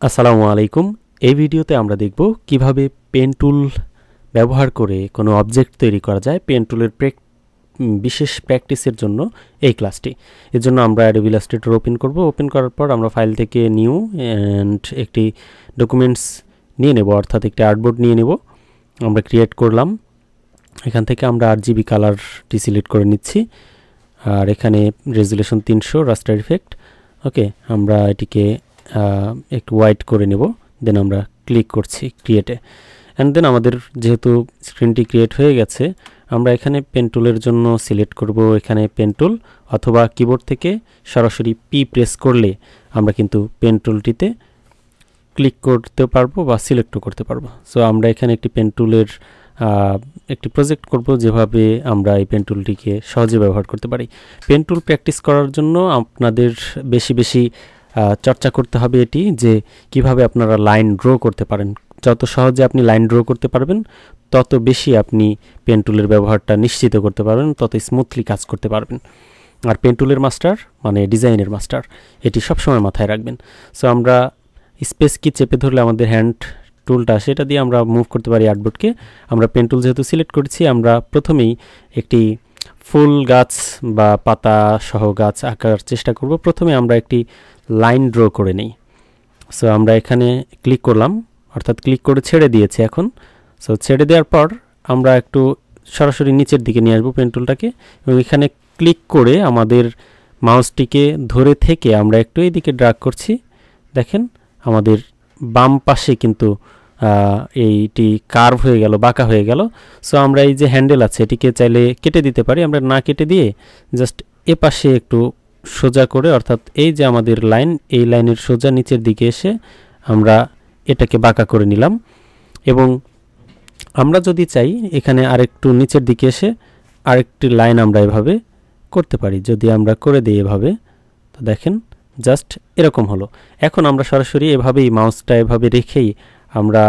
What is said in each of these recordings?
আসসালামু আলাইকুম। এই ভিডিওতে আমরা দেখব কিভাবে পেন টুল ব্যবহার করে কোনো অবজেক্ট তৈরি করা যায় পেন টুলের বিশেষ প্র্যাকটিসের জন্য এই ক্লাসটি। এর জন্য আমরা অ্যাডোবি ইলাস্ট্রেটর ওপেন করব। ওপেন করার পর আমরা ফাইল থেকে নিউ অ্যান্ড একটি ডকুমেন্টস নিয়ে নেব, অর্থাৎ একটি আর্টবোর্ড নিয়ে নেব। আমরা ক্রিয়েট করলাম। এখান থেকে আমরা RGB কালারটি সিলেক্ট করে নিচ্ছি, আর এখানে রেজুলেশন 300 রাস্টার ইফেক্ট। ওকে, আমরা এটিকে একটু হোয়াইট করে নেব। দেন আমরা ক্লিক করছি ক্রিয়েটে, অ্যান্ড দেন আমাদের যেহেতু স্ক্রিনটি ক্রিয়েট হয়ে গেছে, আমরা এখানে পেন টুলের জন্য সিলেক্ট করব এখানে পেন টুল, অথবা কিবোর্ড থেকে সরাসরি পি প্রেস করলে আমরা কিন্তু পেন টুলটিতে ক্লিক করতে পারবো বা সিলেক্টও করতে পারবো। সো আমরা এখানে একটি পেন টুলের একটি প্রজেক্ট করব, যেভাবে আমরা এই পেন টুলটিকে সহজে ব্যবহার করতে পারি। পেন টুল প্র্যাকটিস করার জন্য আপনাদের বেশি বেশি চর্চা করতে হবে এটি, যে কিভাবে আপনারা লাইন ড্র করতে পারেন। যত সহজে আপনি লাইন ড্র করতে পারবেন, তত বেশি আপনি পেন টুলের ব্যবহারটা নিশ্চিত করতে পারবেন, তত স্মুথলি কাজ করতে পারবেন। আর পেন টুলের মাস্টার মানে ডিজাইনের মাস্টার, এটি সবসময় মাথায় রাখবেন। সো আমরা স্পেস কি চেপে ধরলে আমাদের হ্যান্ড টুলটা, সেটা দিয়ে আমরা মুভ করতে পারি আর্টবোর্ডকে। আমরা পেন টুল যেহেতু সিলেক্ট করেছি, আমরা প্রথমেই একটি ফুল গাছ বা পাতা সহ গাছ আঁকার চেষ্টা করব। প্রথমে আমরা একটি লাইন ড্র করে নিই। সো আমরা এখানে ক্লিক করলাম, অর্থাৎ ক্লিক করে ছেড়ে দিয়েছি এখন। সো ছেড়ে দেওয়ার পর আমরা একটু সরাসরি নিচের দিকে নিয়ে আসবো পেন টুলটাকে, এবং এখানে ক্লিক করে আমাদের মাউসটিকে ধরে থেকে আমরা একটু এইদিকে ড্র্যাগ করছি। দেখেন আমাদের বাম পাশে কিন্তু এইটি কার্ভ হয়ে গেল, বাঁকা হয়ে গেল। সো আমরা এই যে হ্যান্ডেল আছে, এটিকে চাইলে কেটে দিতে পারি। আমরা না কেটে দিয়ে জাস্ট এ পাশে একটু সোজা করে, অর্থাৎ এই যে আমাদের লাইন, এই লাইনের সোজা নিচের দিকে এসে আমরা এটাকে বাঁকা করে নিলাম। এবং আমরা যদি চাই এখানে আরেকটু নিচের দিকে এসে আরেকটি লাইন আমরা এভাবে করতে পারি। যদি আমরা করে দিই এভাবে, তো দেখেন জাস্ট এরকম হলো। এখন আমরা সরাসরি এভাবেই মাউসটা এভাবে রেখেই আমরা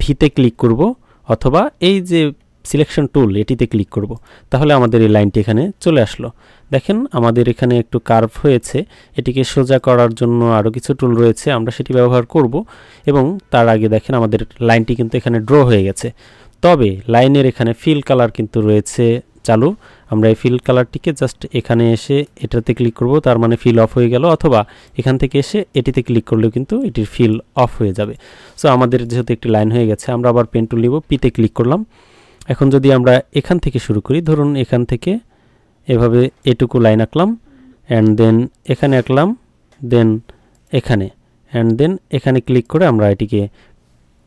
ভিতে ক্লিক করব, অথবা এই যে সিলেকশন টুল এটিতে ক্লিক করব। তাহলে আমাদের এই লাইনটি এখানে চলে আসলো। দেখেন আমাদের এখানে একটু কার্ভ হয়েছে। এটিকে সোজা করার জন্য আরও কিছু টুল রয়েছে, আমরা সেটি ব্যবহার করব। এবং তার আগে দেখেন আমাদের লাইনটি কিন্তু এখানে ড্র হয়ে গেছে। তবে লাইনের এখানে ফিল কালার কিন্তু রয়েছে চালু। আমরা এই ফিল কালারটিকে জাস্ট এখানে এসে এটাতে ক্লিক করব, তার মানে ফিল অফ হয়ে গেল। অথবা এখান থেকে এসে এটিতে ক্লিক করলেও কিন্তু এটির ফিল অফ হয়ে যাবে। সো আমাদের যেহেতু একটি লাইন হয়ে গেছে, আমরা আবার পেন টুল নিব, পিতে ক্লিক করলাম। এখন যদি আমরা এখান থেকে শুরু করি, ধরুন এখান থেকে এভাবে এটুকু লাইন আঁকলাম, অ্যান্ড দেন এখানে আঁকলাম, দেন এখানে, অ্যান্ড দেন এখানে ক্লিক করে আমরা এটিকে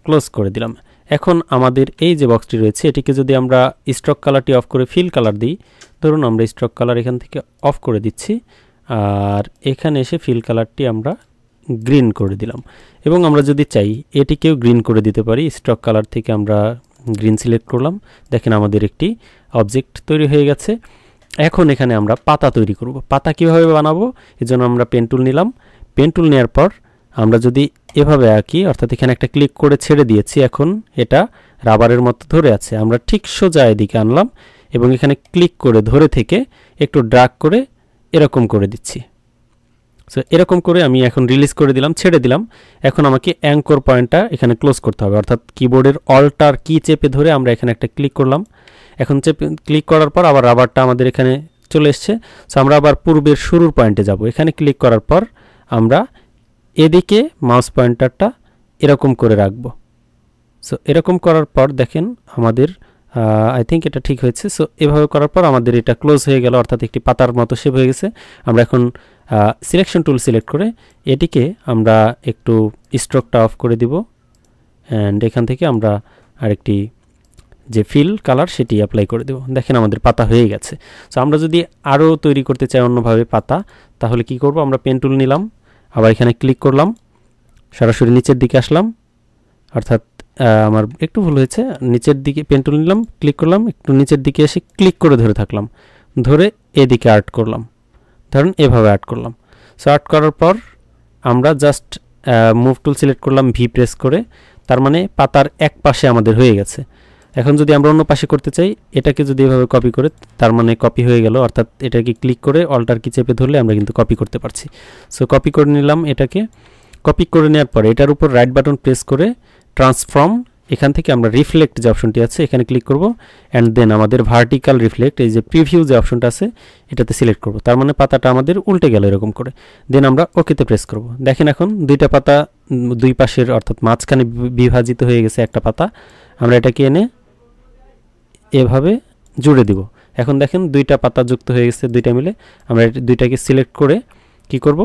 ক্লোজ করে দিলাম। এখন আমাদের এই যে বক্সটি রয়েছে, এটিকে যদি আমরা স্ট্রোক কালারটি অফ করে ফিল কালার দিই, ধরুন আমরা স্ট্রোক কালার এখান থেকে অফ করে দিচ্ছি, আর এখানে এসে ফিল কালারটি আমরা গ্রিন করে দিলাম। এবং আমরা যদি চাই এটিকেও গ্রিন করে দিতে পারি। স্ট্রোক কালার থেকে আমরা গ্রিন সিলেক্ট করলাম। দেখেন আমাদের একটি অবজেক্ট তৈরি হয়ে গেছে। এখন এখানে আমরা পাতা তৈরি করব। পাতা কিভাবে বানাবো, এজন্য আমরা পেন টুল নিলাম। পেন টুল নেওয়ার পর আমরা যদি এভাবে আঁকি, অর্থাৎ এখানে একটা ক্লিক করে ছেড়ে দিয়েছি, এখন এটা রাবারের মতো ধরে আছে। আমরা ঠিক সোজা এদিকে আনলাম এবং এখানে ক্লিক করে ধরে থেকে একটু ড্র্যাগ করে এরকম করে দিচ্ছি। সো এরকম করে আমি এখন রিলিজ করে দিলাম, ছেড়ে দিলাম। এখন আমাকে অ্যাঙ্কর পয়েন্টটা এখানে ক্লোজ করতে হবে, অর্থাৎ কিবোর্ডের অল্টার কি চেপে ধরে আমরা এখানে একটা ক্লিক করলাম। এখন ক্লিক করার পর আবার রাবারটা আমাদের এখানে চলে এসছে। সো আমরা আবার পূর্বের শুরুর পয়েন্টে যাব। এখানে ক্লিক করার পর আমরা এদিকে মাউস পয়েন্টারটা এরকম করে রাখব। সো এরকম করার পর দেখেন আমাদের আই থিঙ্ক এটা ঠিক হয়েছে। সো এভাবে করার পর আমাদের এটা ক্লোজ হয়ে গেল, অর্থাৎ একটি পাতার মতো শেপ হয়ে গেছে। আমরা এখন সিলেকশন টুল সিলেক্ট করে এটিকে আমরা একটু স্ট্রোকটা অফ করে দিব, অ্যান্ড এখান থেকে আমরা আরেকটি যে ফিল কালার সেটি অ্যাপ্লাই করে দেব। দেখেন আমাদের পাতা হয়ে গেছে। সো আমরা যদি আরও তৈরি করতে চাই অন্যভাবে পাতা, তাহলে কি করব, আমরা পেন টুল নিলাম, আবার এখানে ক্লিক করলাম, সরাসরি নিচের দিকে আসলাম, অর্থাৎ আমার একটু ভুল হয়েছে, নিচের দিকে পেন টুল নিলাম, ক্লিক করলাম, একটু নিচের দিকে এসে ক্লিক করে ধরে থাকলাম, ধরে এদিকে আর্ট করলাম, ধরুন এভাবে আর্ট করলাম। সো আর্ট করার পর আমরা জাস্ট মুভ টুল সিলেক্ট করলাম, ভি প্রেস করে, তার মানে পাতার এক পাশে আমাদের হয়ে গেছে। এখন যদি আমরা অন্য পাশে করতে চাই, এটাকে যদি এভাবে কপি করে, তার মানে কপি হয়ে গেল, অর্থাৎ এটাকে ক্লিক করে অল্টার কি চেপে ধরলে আমরা কিন্তু কপি করতে পারছি। সো কপি করে নিলাম এটাকে, কপি করে নেওয়ার পরে এটার উপর রাইট বাটন প্রেস করে ট্রান্সফর্ম, এখান থেকে আমরা রিফ্লেক্ট যে অপশনটি আছে এখানে ক্লিক করব অ্যান্ড দেন আমাদের ভার্টিক্যাল রিফ্লেক্ট এই যে প্রিভিউ যে অপশনটা আছে এটাতে সিলেক্ট করব। তার মানে পাতাটা আমাদের উল্টে গেল এরকম করে। দেন আমরা ওকেতে প্রেস করব। দেখেন এখন দুইটা পাতা দুই পাশের অর্থাৎ মাঝখানে বিভাজিত হয়ে গেছে একটা পাতা। আমরা এটাকে এনে এভাবে জুড়ে দিব। এখন দেখেন দুইটা পাতা যুক্ত হয়ে গেছে দুইটা মিলে। আমরা দুইটাকে সিলেক্ট করে কি করব,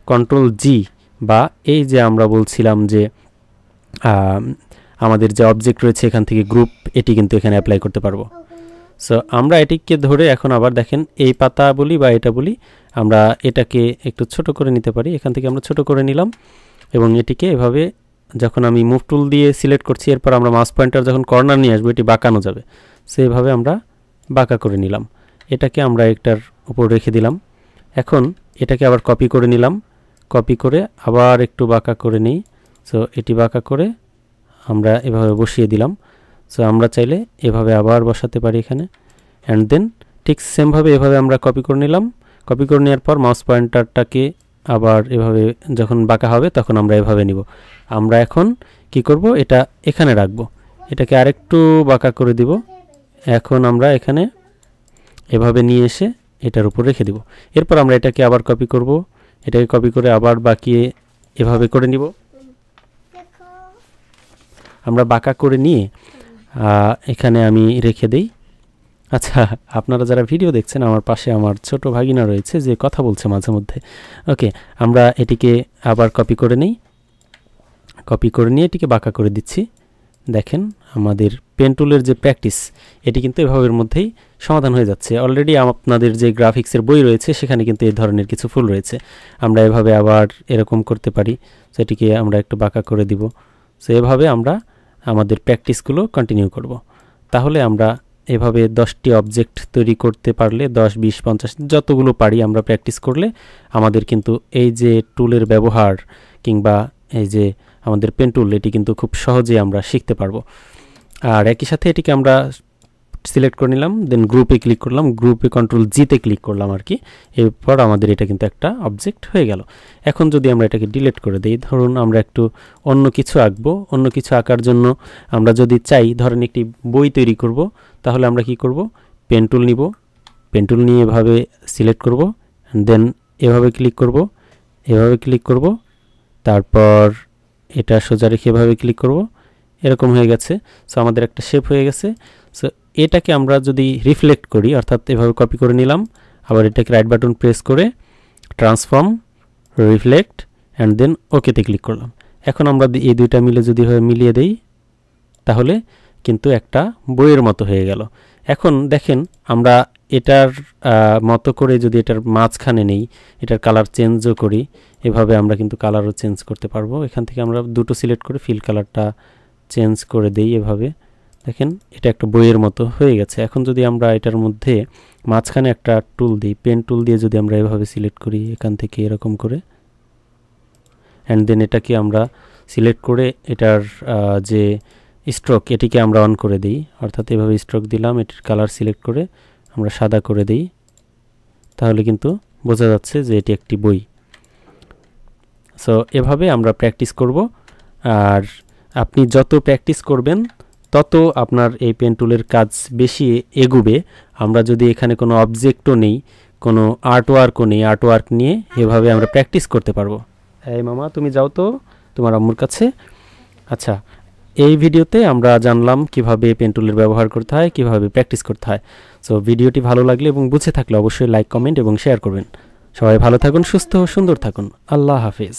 কন্ট্রোল জি বা এই যে আমরা বলছিলাম যে আমাদের যে অবজেক্ট রয়েছে এখান থেকে গ্রুপ, এটি কিন্তু এখানে অ্যাপ্লাই করতে পারবো। সো আমরা এটিকে ধরে এখন আবার দেখেন এই পাতা বলি বা এটা বলি, আমরা এটাকে একটু ছোট করে নিতে পারি। এখান থেকে আমরা ছোট করে নিলাম এবং এটিকে এভাবে যখন আমি মুভ টুল দিয়ে সিলেক্ট করছি এরপর আমরা মাউস পয়েন্টার যখন কর্নার নিয়ে আসবো এটি বাঁকানো যাবে। সেইভাবে আমরা বাঁকা করে নিলাম। এটাকে আমরা একটার উপর রেখে দিলাম। এখন এটাকে আবার কপি করে নিলাম, কপি করে আবার একটু বাঁকা করে নিই। সো এটি বাঁকা করে আমরা এভাবে বসিয়ে দিলাম। সো আমরা চাইলে এভাবে আবার বসাতে পারি এখানে অ্যান্ড দেন ঠিক সেমভাবে এভাবে আমরা কপি করে নিলাম। কপি করে নেওয়ার পর মাউস পয়েন্টারটাকে আবার এভাবে যখন বাঁকা হবে তখন আমরা এভাবে নিব। আমরা এখন কি করব, এটা এখানে রাখবো, এটাকে আরেকটু বাঁকা করে দিব। এখন আমরা এখানে এভাবে নিয়ে এসে এটার উপর রেখে দিব। এরপর আমরা এটাকে আবার কপি করব, এটাকে কপি করে আবার বাঁকিয়ে এভাবে করে নিব। আমরা বাঁকা করে নিয়ে এখানে আমি রেখে দেই। আচ্ছা, আপনারা যারা ভিডিও দেখছেন আমার পাশে আমার ছোট ভাগিনা রয়েছে যে কথা বলছে মাঝে মধ্যে। ওকে, আমরা এটিকে আবার কপি করে নিই, কপি করে নিয়ে এটিকে বাঁকা করে দিচ্ছি। দেখেন আমাদের পেন টুলের যে প্র্যাকটিস এটি কিন্তু এভাবের মধ্যেই সমাধান হয়ে যাচ্ছে। অলরেডি আপনাদের যে গ্রাফিক্সের বই রয়েছে সেখানে কিন্তু এই ধরনের কিছু ফুল রয়েছে। আমরা এভাবে আবার এরকম করতে পারি, সেটিকে আমরা একটু বাঁকা করে দিব। সো এভাবে আমরা আমাদের প্র্যাকটিসগুলো কন্টিনিউ করব। তাহলে আমরা এভাবে 10টি অবজেক্ট তৈরি করতে পারলে 10, 20, 50 যতগুলো পারি আমরা প্র্যাকটিস করলে আমাদের কিন্তু এই যে টুলের ব্যবহার কিংবা এই যে আমাদের পেন টুল এটি কিন্তু খুব সহজেই আমরা শিখতে পারবো। আর একই সাথে এটিকে আমরা সিলেক্ট করে নিলাম, দেন গ্রুপে ক্লিক করলাম, গ্রুপে কন্ট্রোল জিতে ক্লিক করলাম আর কি। এরপর আমাদের এটা কিন্তু একটা অবজেক্ট হয়ে গেল। এখন যদি আমরা এটাকে ডিলিট করে দিই, ধরুন আমরা একটু অন্য কিছু আঁকবো, অন্য কিছু আঁকার জন্য আমরা যদি চাই ধরেন একটি বই তৈরি করব, তাহলে আমরা কি করব, পেন টুল নিব, পেন টুল নিয়ে এভাবে সিলেক্ট করব, দেন এভাবে ক্লিক করব, এভাবে ক্লিক করব, তারপর এটা সোজা রেখে এভাবে ক্লিক করব, এরকম হয়ে গেছে। সো আমাদের একটা শেপ হয়ে গেছে। সো এটাকে আমরা যদি রিফ্লেক্ট করি, অর্থাৎ এভাবে কপি করে নিলাম, আবার এটাকে রাইট বাটন প্রেস করে ট্রান্সফর্ম, রিফ্লেক্ট অ্যান্ড দেন ওকেতে ক্লিক করলাম। এখন আমরা এই দুইটা মিলে যদি মিলিয়ে দেই তাহলে কিন্তু একটা বইয়ের মতো হয়ে গেল। এখন দেখেন আমরা এটার মতো করে যদি এটার মাঝখানে নেই, এটার কালার চেঞ্জও করি, এভাবে আমরা কিন্তু কালারও চেঞ্জ করতে পারবো। এখান থেকে আমরা দুটো সিলেক্ট করে ফিল কালারটা চেঞ্জ করে দেই এভাবে। দেখেন এটা একটা বইয়ের মতো হয়ে গেছে। এখন যদি আমরা এটার মধ্যে মাঝখানে একটা টুল দিই, পেন টুল দিয়ে যদি আমরা এভাবে সিলেক্ট করি এখান থেকে এরকম করে, অ্যান্ড দেন এটাকে আমরা সিলেক্ট করে এটার যে স্ট্রোক এটিকে আমরা অন করে দিই, অর্থাৎ এভাবে স্ট্রোক দিলাম, এটির কালার সিলেক্ট করে আমরা সাদা করে দিই, তাহলে কিন্তু বোঝা যাচ্ছে যে এটি একটি বই। সো এভাবে আমরা প্র্যাকটিস করব। আর আপনি যত প্র্যাকটিস করবেন তত আপনার এই পেন টুলের কাজ বেশি এগুবে। আমরা যদি এখানে কোনো অবজেক্টও নেই, কোনো আর্টওয়ার্কও নেই, আর্টওয়ার্ক নিয়ে এভাবে আমরা প্র্যাকটিস করতে পারবো। এই মামা তুমি যাও তো তোমার আম্মুর কাছে। আচ্ছা, এই ভিডিওতে আমরা জানলাম কিভাবে পেন টুলের ব্যবহার করতে হয়, কিভাবে প্র্যাকটিস করতে হয়। সো ভিডিওটি ভালো লাগলে এবং বুঝে থাকলে অবশ্যই লাইক, কমেন্ট এবং শেয়ার করবেন। সবাই ভালো থাকুন, সুস্থ ও সুন্দর থাকুন। আল্লাহ হাফেজ।